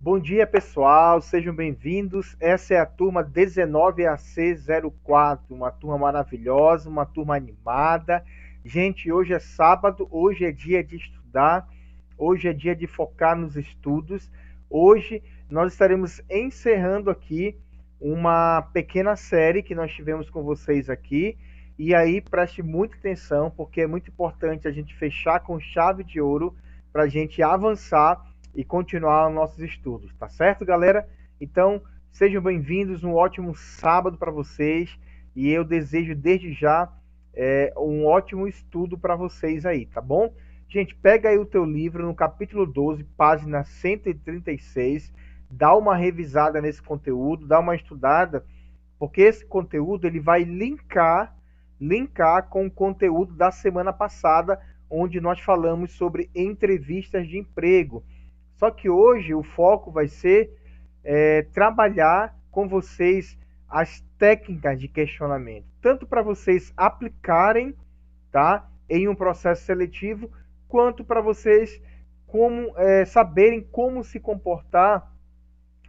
Bom dia, pessoal, sejam bem-vindos. Essa é a turma 19AC04, uma turma maravilhosa, uma turma animada. Gente, hoje é sábado, hoje é dia de estudar, hoje é dia de focar nos estudos. Hoje nós estaremos encerrando aqui uma pequena série que nós tivemos com vocês aqui. E aí, preste muita atenção, porque é muito importante a gente fechar com chave de ouro para a gente avançar e continuar os nossos estudos, tá certo, galera? Então, sejam bem-vindos, um ótimo sábado para vocês e eu desejo desde já um ótimo estudo para vocês aí, tá bom? Gente, pega aí o teu livro no capítulo 12, página 136, dá uma revisada nesse conteúdo, dá uma estudada, porque esse conteúdo ele vai linkar com o conteúdo da semana passada, onde nós falamos sobre entrevistas de emprego. Só que hoje o foco vai ser trabalhar com vocês as técnicas de questionamento, tanto para vocês aplicarem, tá, em um processo seletivo, quanto para vocês saberem como se comportar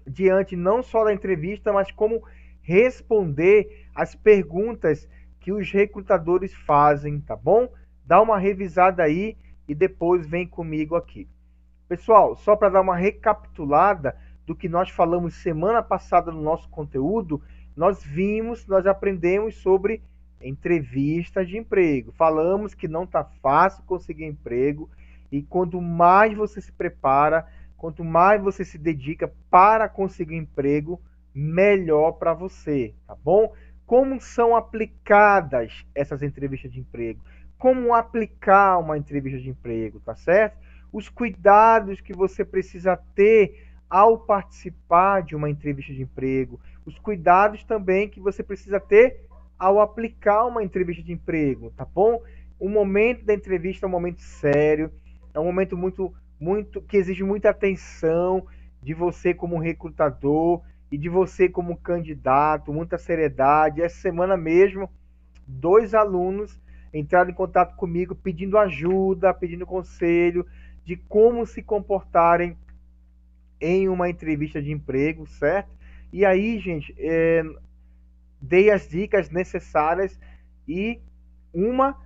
diante não só da entrevista, mas como responder as perguntas que os recrutadores fazem, tá bom? Dá uma revisada aí e depois vem comigo aqui. Pessoal, só para dar uma recapitulada do que nós falamos semana passada no nosso conteúdo, nós aprendemos sobre entrevistas de emprego. Falamos que não está fácil conseguir emprego e quanto mais você se prepara, quanto mais você se dedica para conseguir emprego, melhor para você, tá bom? Como são aplicadas essas entrevistas de emprego? Como aplicar uma entrevista de emprego, tá certo? Os cuidados que você precisa ter ao participar de uma entrevista de emprego, os cuidados também que você precisa ter ao aplicar uma entrevista de emprego, tá bom? O momento da entrevista é um momento sério, é um momento muito que exige muita atenção de você como recrutador e de você como candidato, muita seriedade. Essa semana mesmo, dois alunos entraram em contato comigo pedindo ajuda, pedindo conselho de como se comportarem em uma entrevista de emprego, certo? E aí, gente, dei as dicas necessárias e uma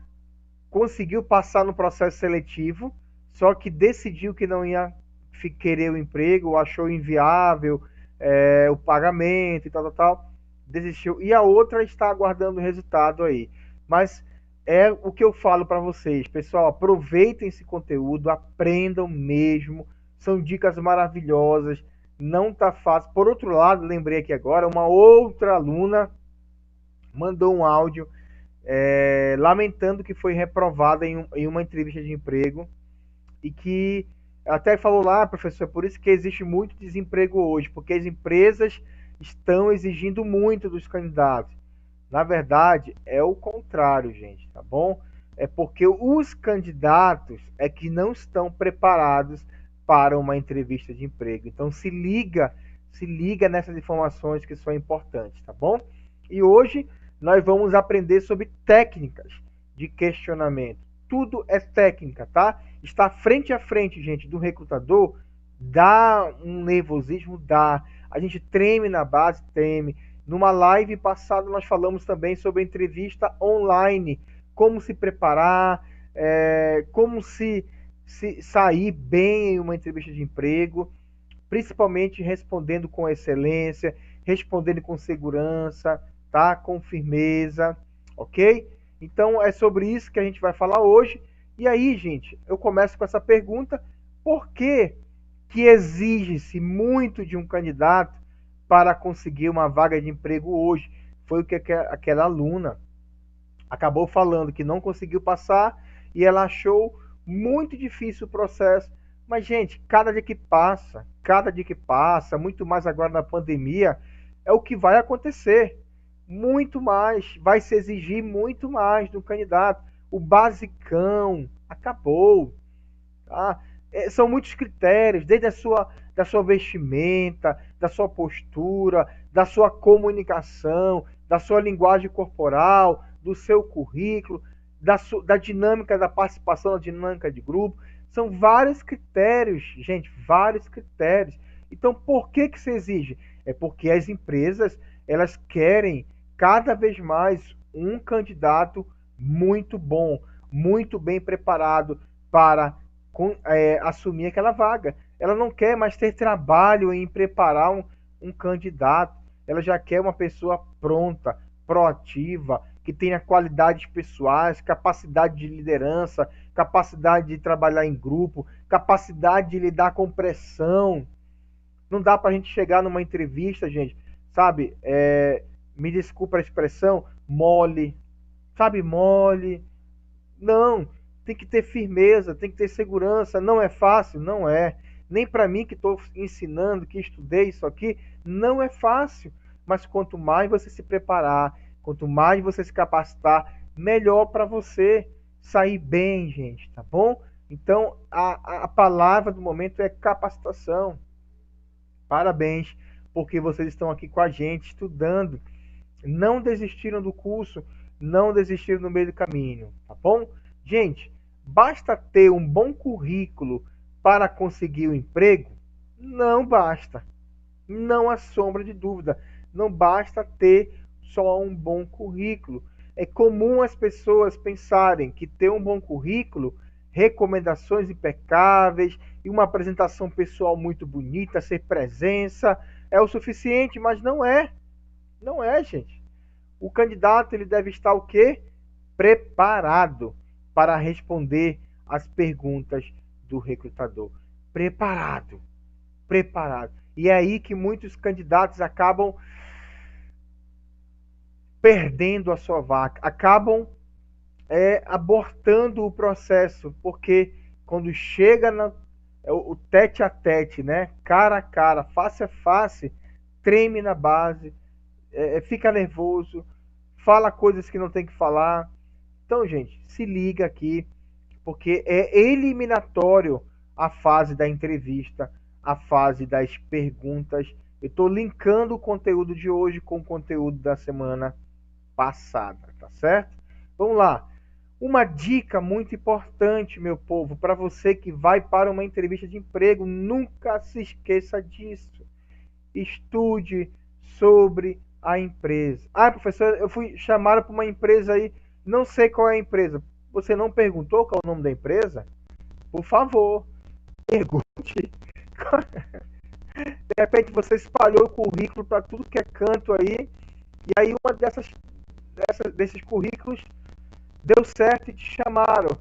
conseguiu passar no processo seletivo, só que decidiu que não ia querer o emprego, achou inviável o pagamento e tal, desistiu. E a outra está aguardando o resultado aí. Mas é o que eu falo para vocês, pessoal, aproveitem esse conteúdo, aprendam mesmo, são dicas maravilhosas, não tá fácil. Por outro lado, lembrei aqui agora, uma outra aluna mandou um áudio lamentando que foi reprovada em uma entrevista de emprego e que até falou lá, professor, por isso que existe muito desemprego hoje, porque as empresas estão exigindo muito dos candidatos. Na verdade, é o contrário, gente, tá bom? É porque os candidatos é que não estão preparados para uma entrevista de emprego. Então se liga nessas informações que são importantes, tá bom? E hoje nós vamos aprender sobre técnicas de questionamento. Tudo é técnica, tá? Estar frente a frente, gente, do recrutador dá um nervosismo, dá. A gente treme na base, treme. Numa live passada nós falamos também sobre entrevista online, como se preparar, como se sair bem em uma entrevista de emprego, principalmente respondendo com excelência, respondendo com segurança, tá? Com firmeza, ok? Então é sobre isso que a gente vai falar hoje. E aí, gente, eu começo com essa pergunta: por que exige-se muito de um candidato para conseguir uma vaga de emprego hoje? Foi o que aquela aluna acabou falando, que não conseguiu passar e ela achou muito difícil o processo. Mas, gente, cada dia que passa, muito mais agora na pandemia, é o que vai acontecer. Muito mais, vai se exigir muito mais do candidato. O basicão acabou. Tá? São muitos critérios, desde da sua vestimenta, da sua postura, da sua comunicação, da sua linguagem corporal, do seu currículo, da dinâmica da participação, da dinâmica de grupo. São vários critérios, gente, vários critérios. Então, por que que se exige? É porque as empresas, elas querem cada vez mais um candidato muito bom, muito bem preparado para assumir aquela vaga. Ela não quer mais ter trabalho em preparar um candidato. Ela já quer uma pessoa pronta, proativa, que tenha qualidades pessoais, capacidade de liderança, capacidade de trabalhar em grupo, capacidade de lidar com pressão. Não dá para a gente chegar numa entrevista, gente, sabe? Me desculpa a expressão, mole, sabe? Mole. Não, tem que ter firmeza, tem que ter segurança. Não é fácil? Não é. Nem para mim que estou ensinando, que estudei isso aqui, não é fácil. Mas quanto mais você se preparar, quanto mais você se capacitar, melhor para você sair bem, gente, tá bom? Então, a palavra do momento é capacitação. Parabéns, porque vocês estão aqui com a gente estudando. Não desistiram do curso, não desistiram no meio do caminho, tá bom? Gente, basta ter um bom currículo para conseguir o emprego? Não basta. Não há sombra de dúvida. Não basta ter só um bom currículo. É comum as pessoas pensarem que ter um bom currículo, recomendações impecáveis e uma apresentação pessoal muito bonita, ser presença, é o suficiente, mas não é. Não é, gente. O candidato ele deve estar o quê? Preparado para responder às perguntas do recrutador. Preparado. Preparado. E é aí que muitos candidatos acabam perdendo a sua vaga, acabam abortando o processo, porque quando chega o tete a tete, né, cara a cara, face a face, treme na base, fica nervoso, fala coisas que não tem que falar. Então, gente, se liga aqui, porque é eliminatório a fase da entrevista, a fase das perguntas. Eu estou linkando o conteúdo de hoje com o conteúdo da semana passada, tá certo? Vamos lá. Uma dica muito importante, meu povo, para você que vai para uma entrevista de emprego, nunca se esqueça disso. Estude sobre a empresa. Ah, professor, eu fui chamado para uma empresa aí, não sei qual é a empresa. Você não perguntou qual é o nome da empresa? Por favor, pergunte. De repente você espalhou o currículo para tudo que é canto aí, e aí uma desses currículos deu certo e te chamaram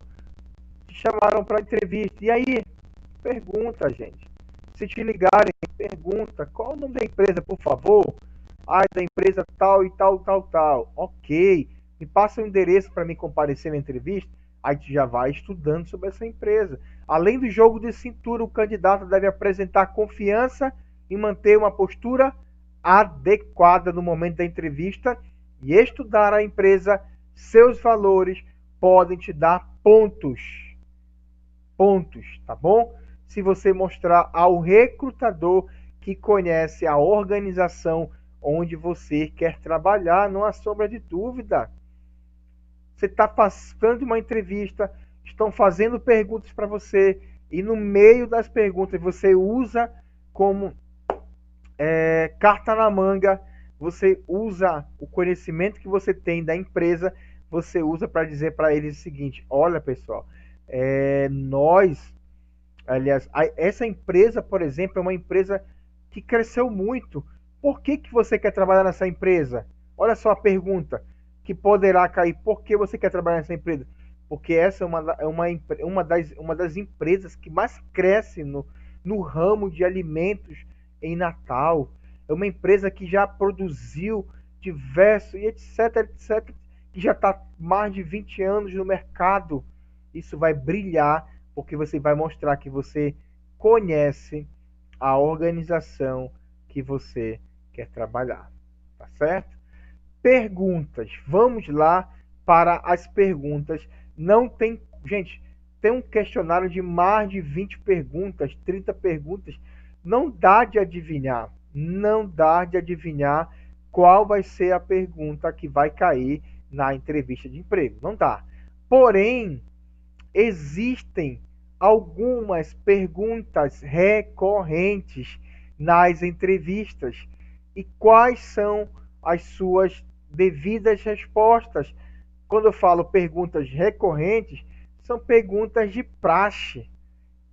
para entrevista. E aí, pergunta, gente. Se te ligarem, pergunta, qual é o nome da empresa, por favor? Ah, é da empresa tal e tal, tal, tal. Ok. Me passa o endereço para me comparecer na entrevista. Aí tu já vai estudando sobre essa empresa. Além do jogo de cintura, o candidato deve apresentar confiança e manter uma postura adequada no momento da entrevista e estudar a empresa. Seus valores podem te dar pontos. Pontos, tá bom? Se você mostrar ao recrutador que conhece a organização onde você quer trabalhar, não há sombra de dúvida. Você está passando uma entrevista, estão fazendo perguntas para você, e no meio das perguntas você usa como carta na manga, você usa o conhecimento que você tem da empresa, você usa para dizer para eles o seguinte: olha pessoal, aliás, essa empresa, por exemplo, é uma empresa que cresceu muito. Por que que você quer trabalhar nessa empresa? Olha só a pergunta que poderá cair. Por que você quer trabalhar nessa empresa? Porque essa uma das empresas que mais cresce no ramo de alimentos em Natal. É uma empresa que já produziu diversos, e etc, etc, que já está mais de 20 anos no mercado. Isso vai brilhar, porque você vai mostrar que você conhece a organização que você quer trabalhar. Tá certo? Perguntas. Vamos lá para as perguntas. Não tem, gente, tem um questionário de mais de 20 perguntas, 30 perguntas. Não dá de adivinhar. Não dá de adivinhar qual vai ser a pergunta que vai cair na entrevista de emprego. Não dá. Porém, existem algumas perguntas recorrentes nas entrevistas e quais são as suas devidas respostas. Quando eu falo perguntas recorrentes, são perguntas de praxe,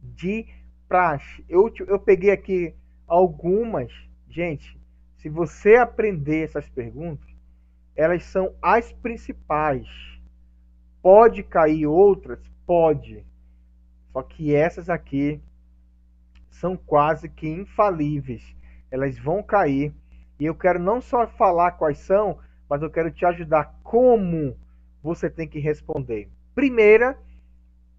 de praxe. Eu peguei aqui algumas, gente. Se você aprender essas perguntas, elas são as principais. Pode cair outras? Pode. Só que essas aqui são quase que infalíveis. Elas vão cair. E eu quero não só falar quais são, mas eu quero te ajudar como você tem que responder. Primeira,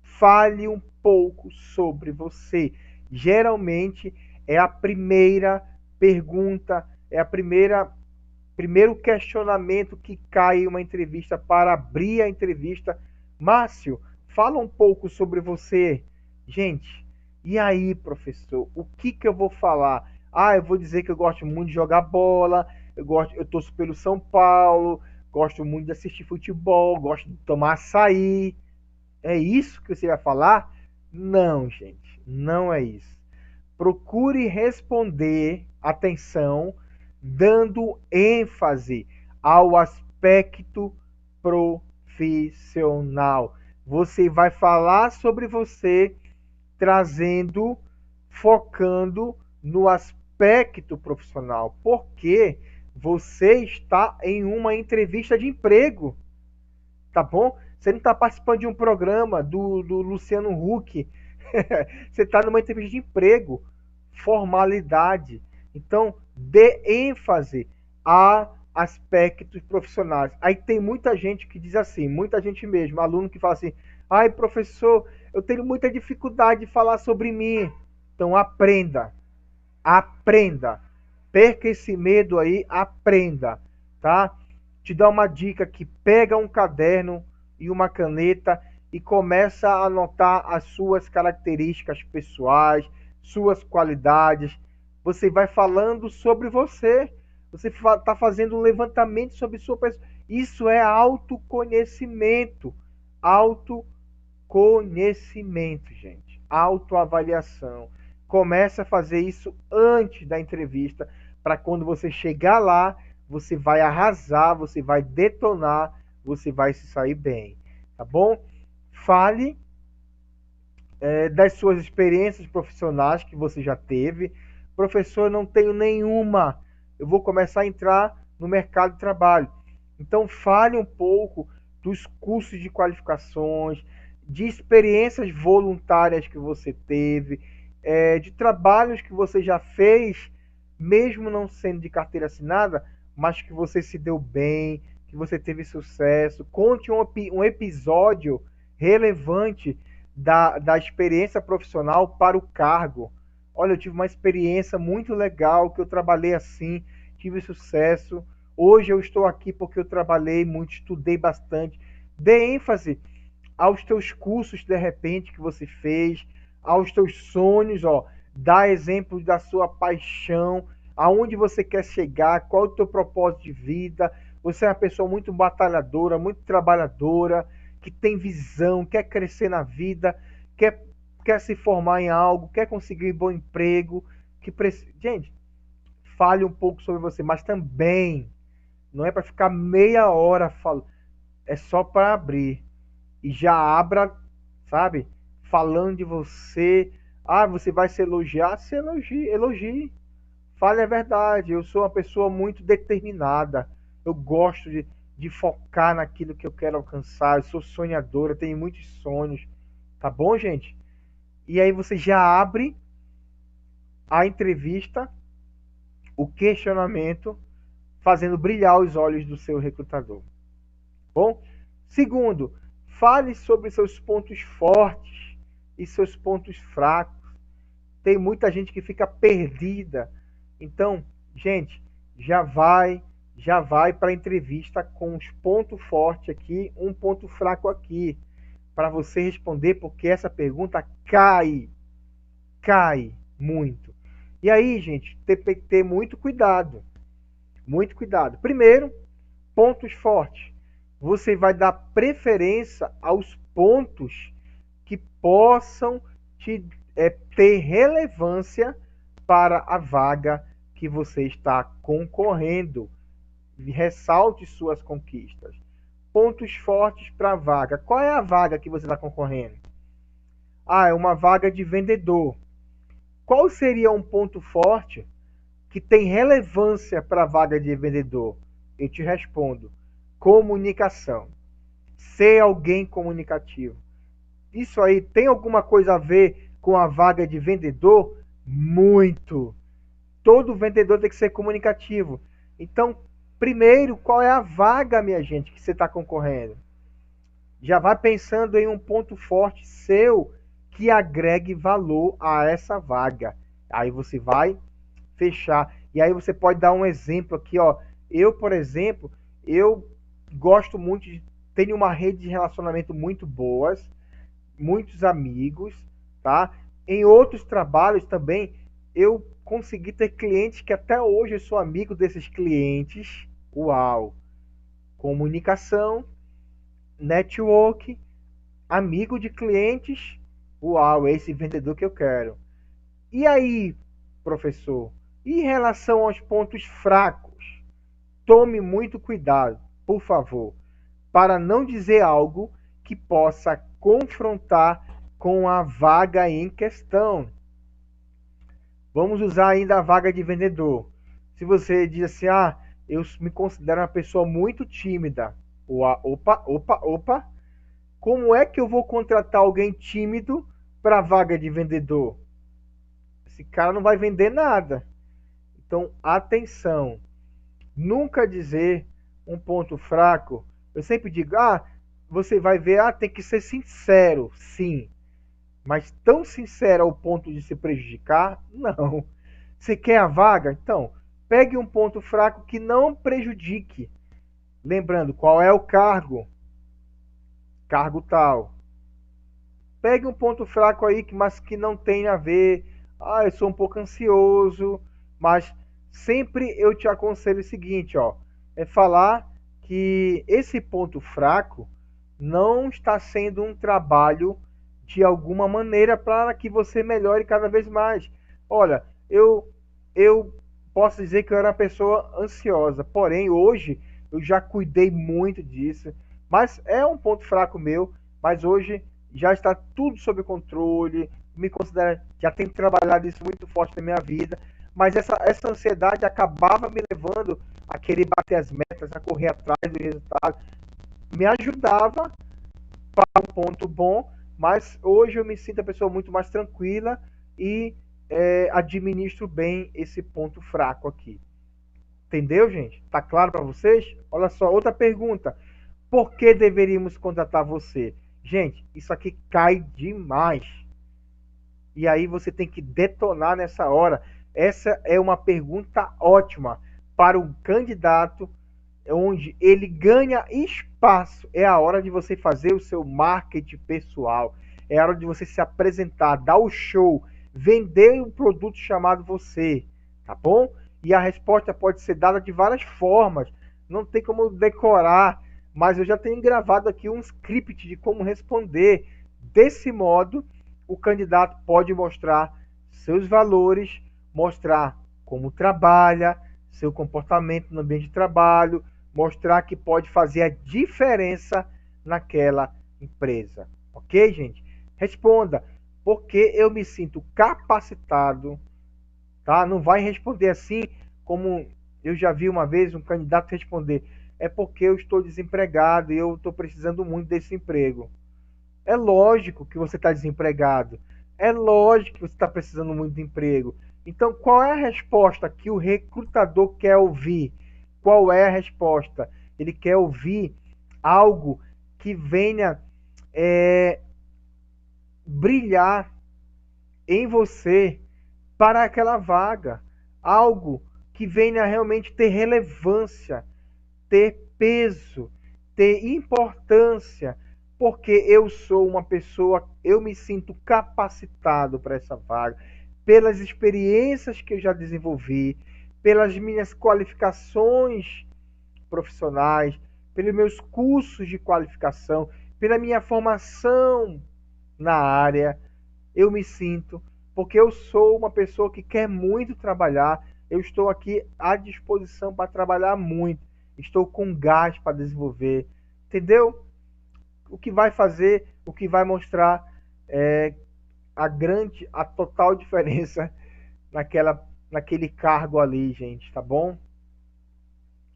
fale um pouco sobre você. Geralmente é a primeira pergunta, é a primeiro questionamento que cai em uma entrevista para abrir a entrevista. Márcio, fala um pouco sobre você. Gente, e aí, professor, o que eu vou falar? Ah, eu vou dizer que eu gosto muito de jogar bola, eu torço pelo São Paulo, gosto muito de assistir futebol, gosto de tomar açaí. É isso que você vai falar? Não, gente, não é isso. Procure responder, atenção, dando ênfase ao aspecto profissional. Você vai falar sobre você, trazendo, focando no aspecto profissional, porque você está em uma entrevista de emprego, tá bom? Você não está participando de um programa do Luciano Huck. Você está numa entrevista de emprego, formalidade. Então, dê ênfase a aspectos profissionais. Aí tem muita gente que diz assim, muita gente mesmo, aluno que fala assim: ai, professor, eu tenho muita dificuldade de falar sobre mim. Então, aprenda. Aprenda. Perca esse medo aí, aprenda, tá? Te dá uma dica que pega um caderno e uma caneta e começa a anotar as suas características pessoais, suas qualidades. Você vai falando sobre você. Você está fazendo um levantamento sobre sua pessoa. Isso é autoconhecimento. Autoconhecimento, gente. Autoavaliação. Comece a fazer isso antes da entrevista, para quando você chegar lá, você vai arrasar, você vai detonar, você vai se sair bem, tá bom? Fale das suas experiências profissionais que você já teve. Professor, eu não tenho nenhuma. Eu vou começar a entrar no mercado de trabalho. Então, fale um pouco dos cursos de qualificações, de experiências voluntárias que você teve, de trabalhos que você já fez, mesmo não sendo de carteira assinada, mas que você se deu bem, que você teve sucesso. Conte um episódio relevante da experiência profissional para o cargo. Olha, eu tive uma experiência muito legal, que eu trabalhei assim, tive sucesso. Hoje eu estou aqui porque eu trabalhei muito, estudei bastante. Dê ênfase aos teus cursos, de repente, que você fez, aos teus sonhos, ó. Dá exemplos da sua paixão, aonde você quer chegar, qual é o teu propósito de vida. Você é uma pessoa muito batalhadora, muito trabalhadora, que tem visão, quer crescer na vida, quer se formar em algo, quer conseguir um bom emprego. Gente, fale um pouco sobre você, mas também não é para ficar meia hora falando, é só para abrir. E já abra, sabe? Falando de você. Ah, você vai se elogiar? Se elogie, elogie. Fale a verdade. Eu sou uma pessoa muito determinada. Eu gosto de focar naquilo que eu quero alcançar. Eu sou sonhadora, tenho muitos sonhos. Tá bom, gente? E aí você já abre a entrevista, o questionamento, fazendo brilhar os olhos do seu recrutador. Bom? Segundo, fale sobre seus pontos fortes e seus pontos fracos. Tem muita gente que fica perdida. Então, gente, já vai para a entrevista com os pontos fortes aqui, um ponto fraco aqui, para você responder, porque essa pergunta cai muito. E aí, gente, tem que ter muito cuidado. Muito cuidado. Primeiro, pontos fortes. Você vai dar preferência aos pontos que possam ter relevância para a vaga que você está concorrendo. Ressalte suas conquistas. Pontos fortes para a vaga. Qual é a vaga que você está concorrendo? Ah, é uma vaga de vendedor. Qual seria um ponto forte que tem relevância para a vaga de vendedor? Eu te respondo: comunicação. Ser alguém comunicativo. Isso aí tem alguma coisa a ver com a vaga de vendedor? Muito. Todo vendedor tem que ser comunicativo. Então, primeiro, qual é a vaga, minha gente, que você está concorrendo? Já vai pensando em um ponto forte seu que agregue valor a essa vaga. Aí você vai fechar. E aí você pode dar um exemplo aqui, ó. Eu, por exemplo, eu gosto muito de tenho uma rede de relacionamento muito boas, muitos amigos, tá? Em outros trabalhos também eu consegui ter clientes que até hoje eu sou amigo desses clientes. Uau! Comunicação, network, amigo de clientes. Uau, é esse vendedor que eu quero. E aí, professor, em relação aos pontos fracos, tome muito cuidado, por favor, para não dizer algo que possa confrontar com a vaga em questão. Vamos usar ainda a vaga de vendedor. Se você diz assim, ah, eu me considero uma pessoa muito tímida. Opa, opa, opa. Como é que eu vou contratar alguém tímido para a vaga de vendedor? Esse cara não vai vender nada. Então, atenção. Nunca dizer um ponto fraco. Eu sempre digo, ah, você vai ver, ah, tem que ser sincero. Sim. Mas tão sincero ao ponto de se prejudicar? Não. Você quer a vaga? Então, pegue um ponto fraco que não prejudique. Lembrando, qual é o cargo? Cargo tal. Pegue um ponto fraco aí, mas que não tenha a ver. Ah, eu sou um pouco ansioso, mas sempre eu te aconselho o seguinte, ó, é falar que esse ponto fraco não está sendo um trabalho de alguma maneira para que você melhore cada vez mais. Olha, eu posso dizer que eu era uma pessoa ansiosa, porém hoje eu já cuidei muito disso, mas é um ponto fraco meu, mas hoje já está tudo sob controle, me considero, já tenho trabalhado isso muito forte na minha vida, mas essa ansiedade acabava me levando a querer bater as metas, a correr atrás do resultado, me ajudava para um ponto bom, mas hoje eu me sinto a pessoa muito mais tranquila e administro bem esse ponto fraco aqui. Entendeu, gente? Tá claro para vocês? Olha só, outra pergunta. Por que deveríamos contratar você? Gente, isso aqui cai demais. E aí você tem que detonar nessa hora. Essa é uma pergunta ótima para um candidato onde ele ganha espaço. É a hora de você fazer o seu marketing pessoal. É a hora de você se apresentar, dar o show, vender um produto chamado você, tá bom? E a resposta pode ser dada de várias formas. Não tem como decorar, mas eu já tenho gravado aqui um script de como responder. Desse modo, o candidato pode mostrar seus valores, mostrar como trabalha, seu comportamento no ambiente de trabalho, mostrar que pode fazer a diferença naquela empresa. Ok, gente? Responda, porque eu me sinto capacitado, tá? Não vai responder assim como eu já vi uma vez um candidato responder, é porque eu estou desempregado e eu estou precisando muito desse emprego. É lógico que você está desempregado. É lógico que você está precisando muito de emprego. Então, qual é a resposta que o recrutador quer ouvir? Qual é a resposta? Ele quer ouvir algo que venha é, brilhar em você para aquela vaga. Algo que venha realmente ter relevância, ter peso, ter importância, porque eu sou uma pessoa, eu me sinto capacitado para essa vaga, pelas experiências que eu já desenvolvi, pelas minhas qualificações profissionais, pelos meus cursos de qualificação, pela minha formação na área, eu me sinto porque eu sou uma pessoa que quer muito trabalhar. Eu estou aqui à disposição para trabalhar muito. Estou com gás para desenvolver. Entendeu? O que vai fazer, o que vai mostrar é a total diferença naquele cargo ali, gente, tá bom?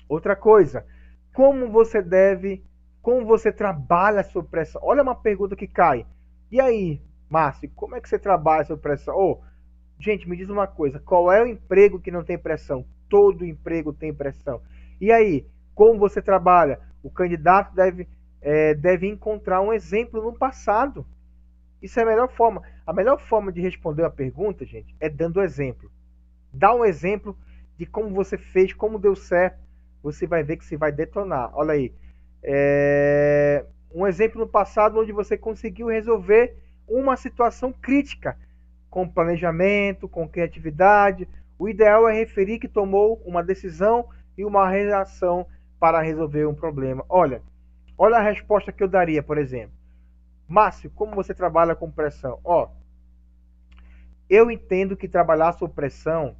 Outra coisa, como você deve, como você trabalha sob pressão? Olha uma pergunta que cai. E aí, Márcio, como é que você trabalha sob pressão? Gente, me diz uma coisa, qual é o emprego que não tem pressão? Todo emprego tem pressão. E aí, como você trabalha? O candidato deve encontrar um exemplo no passado. Isso é a melhor forma. A melhor forma de responder a pergunta, gente, é dando exemplo. Dá um exemplo de como você fez, como deu certo. Você vai ver que você vai detonar. Olha aí. Um exemplo no passado onde você conseguiu resolver uma situação crítica com planejamento, com criatividade. O ideal é referir que tomou uma decisão e uma reação para resolver um problema. Olha a resposta que eu daria, por exemplo. Márcio, como você trabalha com pressão? Eu entendo que trabalhar sob pressão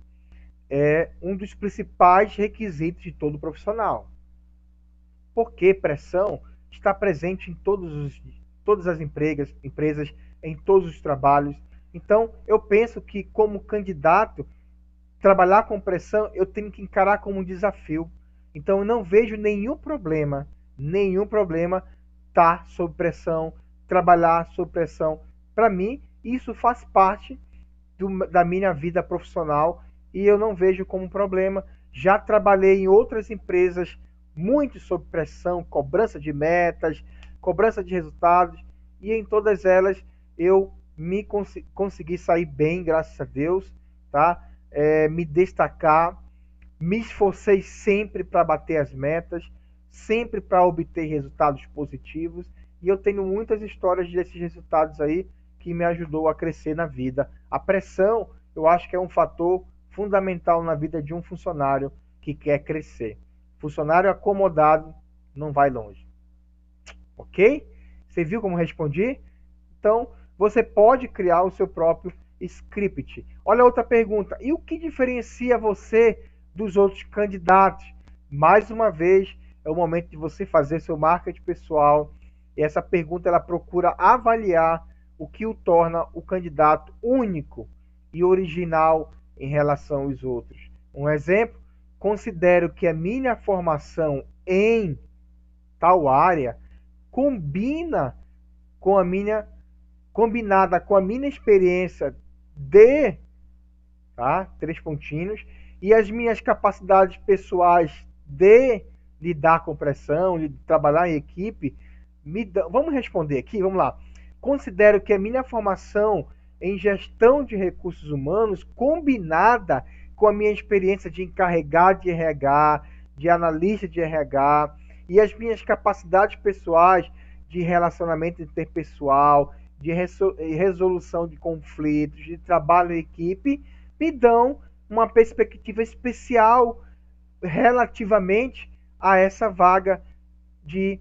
é um dos principais requisitos de todo profissional. Porque pressão está presente em todas as empresas, em todos os trabalhos. Então, eu penso que como candidato, trabalhar com pressão, eu tenho que encarar como um desafio. Então, eu não vejo nenhum problema estar sob pressão, trabalhar sob pressão. Para mim, isso faz parte da minha vida profissional e eu não vejo como um problema. Já trabalhei em outras empresas muito sob pressão, cobrança de metas, cobrança de resultados, e em todas elas eu consegui sair bem, graças a Deus, tá? Me destacar, me esforcei sempre para bater as metas, sempre para obter resultados positivos, e eu tenho muitas histórias desses resultados aí que me ajudou a crescer na vida. A pressão, eu acho que é um fator fundamental na vida de um funcionário que quer crescer. Funcionário acomodado não vai longe. Ok? Você viu como respondi? Então, você pode criar o seu próprio script. Olha outra pergunta. E o que diferencia você dos outros candidatos? Mais uma vez, é o momento de você fazer seu marketing pessoal. E essa pergunta ela procura avaliar o que o torna o candidato único e original em relação aos outros. Um exemplo, considero que a minha formação em tal área combinada com a minha experiência de, tá? 3 pontinhos, e as minhas capacidades pessoais de lidar com pressão, de trabalhar em equipe, vamos responder aqui, vamos lá. Considero que a minha formação em gestão de recursos humanos, combinada com a minha experiência de encarregado de RH, de analista de RH, e as minhas capacidades pessoais de relacionamento interpessoal, de resolução de conflitos, de trabalho em equipe, me dão uma perspectiva especial relativamente a essa vaga de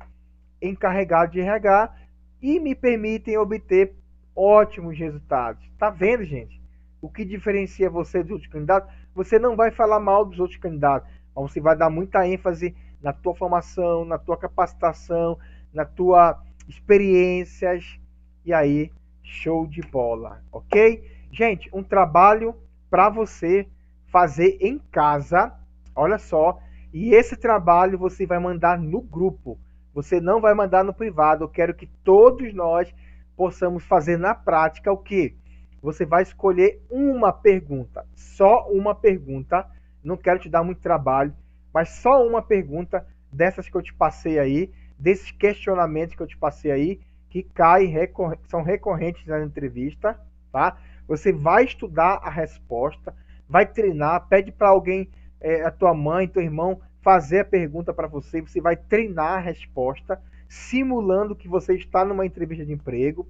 encarregado de RH e me permitem obter ótimos resultados. Tá vendo, gente? O que diferencia você dos outros candidatos? Você não vai falar mal dos outros candidatos, mas você vai dar muita ênfase na tua formação, na tua capacitação, na tua experiências, e aí, show de bola, ok? Gente, um trabalho para você fazer em casa, olha só, e esse trabalho você vai mandar no grupo, você não vai mandar no privado. Eu quero que todos nós possamos fazer na prática o quê? Você vai escolher uma pergunta, só uma pergunta, não quero te dar muito trabalho, mas só uma pergunta dessas que eu te passei aí, desses questionamentos que eu te passei aí, que são recorrentes na entrevista, tá? Você vai estudar a resposta, vai treinar, pede para alguém, a tua mãe, teu irmão, fazer a pergunta para você, você vai treinar a resposta, simulando que você está numa entrevista de emprego,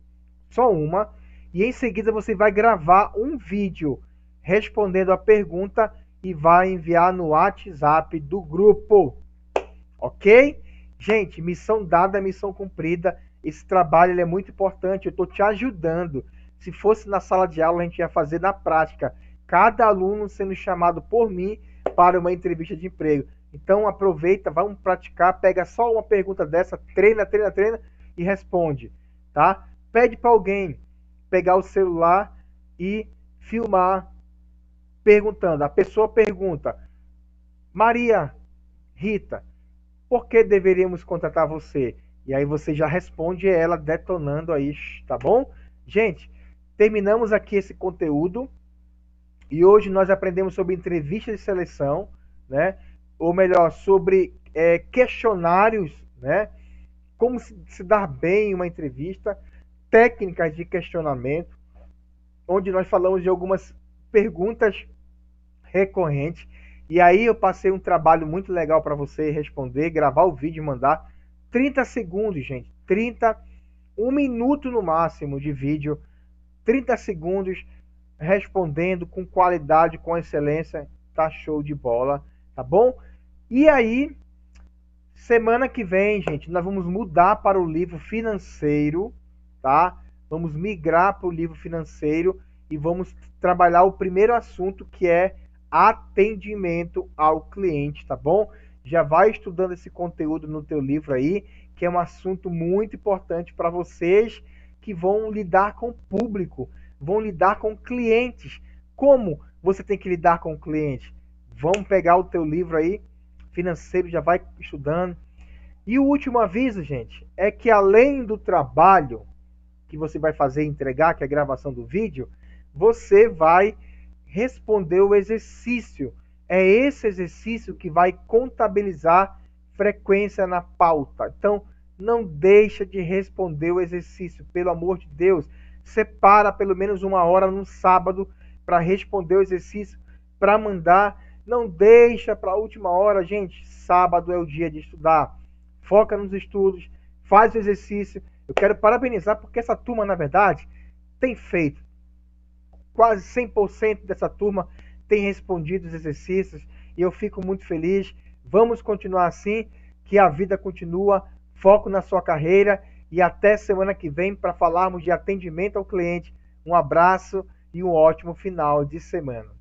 só uma, e em seguida você vai gravar um vídeo respondendo a pergunta e vai enviar no WhatsApp do grupo, ok? Gente, missão dada, missão cumprida. Esse trabalho é muito importante. Eu estou te ajudando. Se fosse na sala de aula, a gente ia fazer na prática. Cada aluno sendo chamado por mim para uma entrevista de emprego. Então aproveita, vamos praticar, pega só uma pergunta dessa, treina e responde, tá? Pede para alguém pegar o celular e filmar perguntando. A pessoa pergunta: Maria Rita, por que deveríamos contratar você? E aí você já responde ela detonando aí, tá bom? Gente, terminamos aqui esse conteúdo e hoje nós aprendemos sobre entrevista de seleção, né? Ou melhor, sobre questionários, né? Como se dar bem em uma entrevista, técnicas de questionamento, onde nós falamos de algumas perguntas recorrentes. E aí eu passei um trabalho muito legal para você responder, gravar o vídeo e mandar. 30 segundos, gente. 1 minuto no máximo de vídeo. 30 segundos respondendo com qualidade, com excelência. Tá show de bola, tá bom? E aí, semana que vem, gente, nós vamos mudar para o livro financeiro, tá? Vamos migrar para o livro financeiro e vamos trabalhar o primeiro assunto, que é atendimento ao cliente, tá bom? Já vai estudando esse conteúdo no teu livro aí, que é um assunto muito importante para vocês que vão lidar com o público, vão lidar com clientes. Como você tem que lidar com o cliente? Vamos pegar o teu livro aí, financeiro, já vai estudando. E o último aviso, gente, é que além do trabalho que você vai fazer e entregar, que é a gravação do vídeo, você vai responder o exercício. É esse exercício que vai contabilizar frequência na pauta. Então, não deixa de responder o exercício, pelo amor de Deus. Separa pelo menos 1 hora no sábado para responder o exercício, para mandar. Não deixa para a última hora, gente. Sábado é o dia de estudar. Foca nos estudos, faz o exercício. Eu quero parabenizar porque essa turma, na verdade, tem feito. Quase 100% dessa turma tem respondido os exercícios e eu fico muito feliz. Vamos continuar assim, que a vida continua. Foco na sua carreira e até semana que vem para falarmos de atendimento ao cliente. Um abraço e um ótimo final de semana.